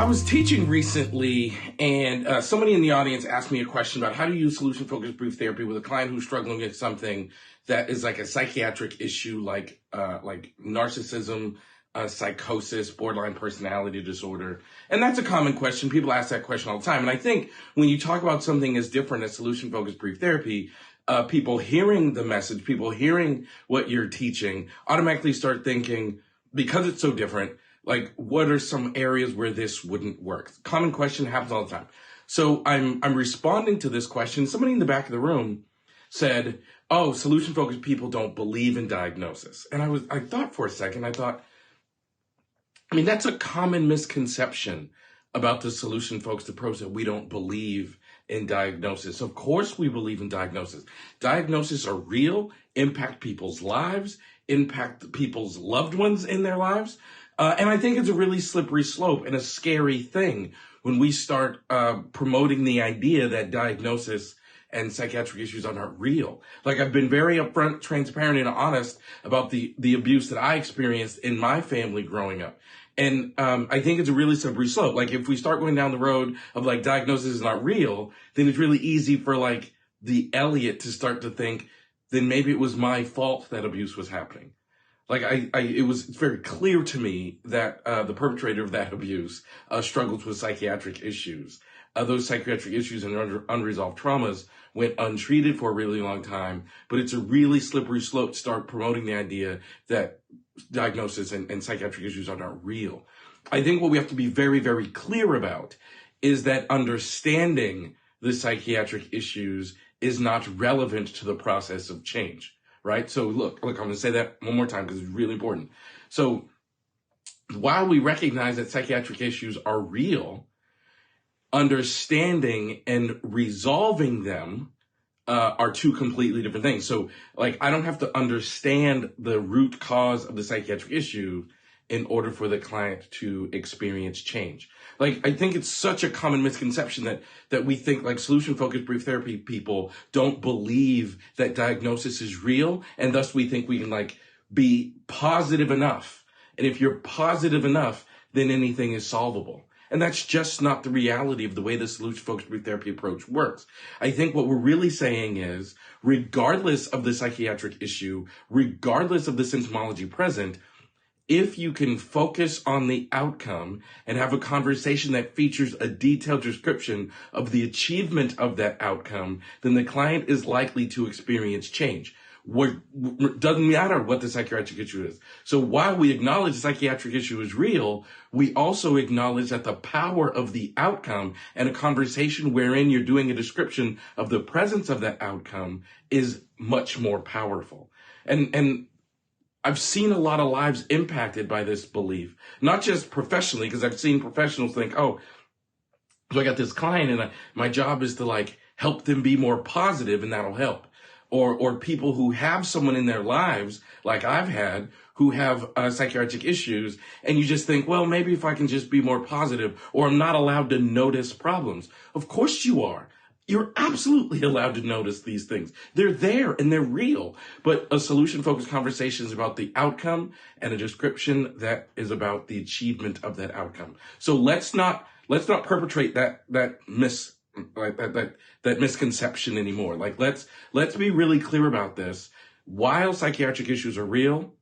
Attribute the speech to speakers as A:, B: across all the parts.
A: I was teaching recently, and somebody in the audience asked me a question about how to use solution-focused brief therapy with a client who's struggling with something that is like a psychiatric issue, like narcissism, psychosis, borderline personality disorder. And that's a common question. People ask that question all the time. And I think when you talk about something as different as solution-focused brief therapy, people hearing the message, people hearing what you're teaching, automatically start thinking, because it's so different, like, what are some areas where this wouldn't work? Common question, happens all the time. So I'm responding to this question. Somebody in the back of the room said, oh, solution-focused people don't believe in diagnosis. And I thought for a second, that's a common misconception about the solution-focused approach, that we don't believe in diagnosis. Of course we believe in diagnosis. Diagnoses are real, impact people's lives, impact people's loved ones in their lives. And I think it's a really slippery slope and a scary thing when we start promoting the idea that diagnosis and psychiatric issues are not real. Like, I've been very upfront, transparent, and honest about the abuse that I experienced in my family growing up. And I think it's a really slippery slope. Like, if we start going down the road of like diagnosis is not real, then it's really easy for like the Elliot to start to think, then maybe it was my fault that abuse was happening. Like, it's very clear to me that the perpetrator of that abuse struggles with psychiatric issues. Those psychiatric issues and unresolved traumas went untreated for a really long time, but it's a really slippery slope to start promoting the idea that diagnosis and psychiatric issues are not real. I think what we have to be very, very clear about is that understanding the psychiatric issues is not relevant to the process of change. Right? So look, I'm going to say that one more time because it's really important. So while we recognize that psychiatric issues are real, understanding and resolving them are two completely different things. So like, I don't have to understand the root cause of the psychiatric issue in order for the client to experience change. Like, I think it's such a common misconception that we think like solution-focused brief therapy people don't believe that diagnosis is real, and thus we think we can like be positive enough. And if you're positive enough, then anything is solvable. And that's just not the reality of the way the solution-focused brief therapy approach works. I think what we're really saying is, regardless of the psychiatric issue, regardless of the symptomology present, if you can focus on the outcome and have a conversation that features a detailed description of the achievement of that outcome, then the client is likely to experience change. Doesn't matter what the psychiatric issue is. So while we acknowledge the psychiatric issue is real, we also acknowledge that the power of the outcome and a conversation wherein you're doing a description of the presence of that outcome is much more powerful. And I've seen a lot of lives impacted by this belief, not just professionally, because I've seen professionals think, oh, so I got this client and my job is to like help them be more positive and that'll help. Or people who have someone in their lives, like I've had, who have psychiatric issues, and you just think, well, maybe if I can just be more positive, or I'm not allowed to notice problems. Of course you are. You're absolutely allowed to notice these things. They're there and they're real. But a solution-focused conversation is about the outcome, and a description that is about the achievement of that outcome. So let's not perpetrate that misconception anymore. Like, let's be really clear about this. While psychiatric issues are real,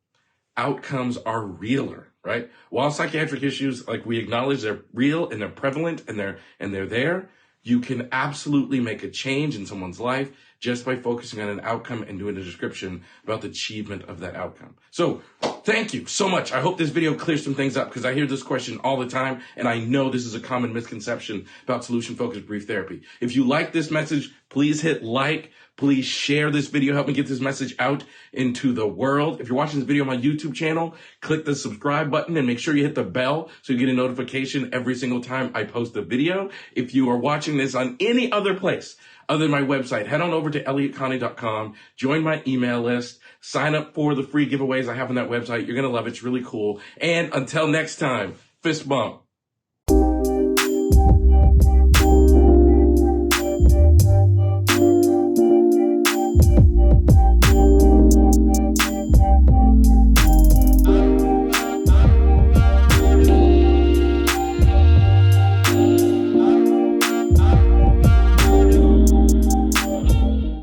A: outcomes are realer, right? While psychiatric issues, like, we acknowledge they're real and they're prevalent and they're there, you can absolutely make a change in someone's life just by focusing on an outcome and doing a description about the achievement of that outcome. So thank you so much. I hope this video clears some things up, because I hear this question all the time, and I know this is a common misconception about solution-focused brief therapy. If you like this message, please hit like. Please share this video. Help me get this message out into the world. If you're watching this video on my YouTube channel, click the subscribe button and make sure you hit the bell so you get a notification every single time I post a video. If you are watching this on any other place other than my website, head on over to elliottconnie.com, join my email list, sign up for the free giveaways I have on that website. You're going to love it. It's really cool. And until next time, fist bump.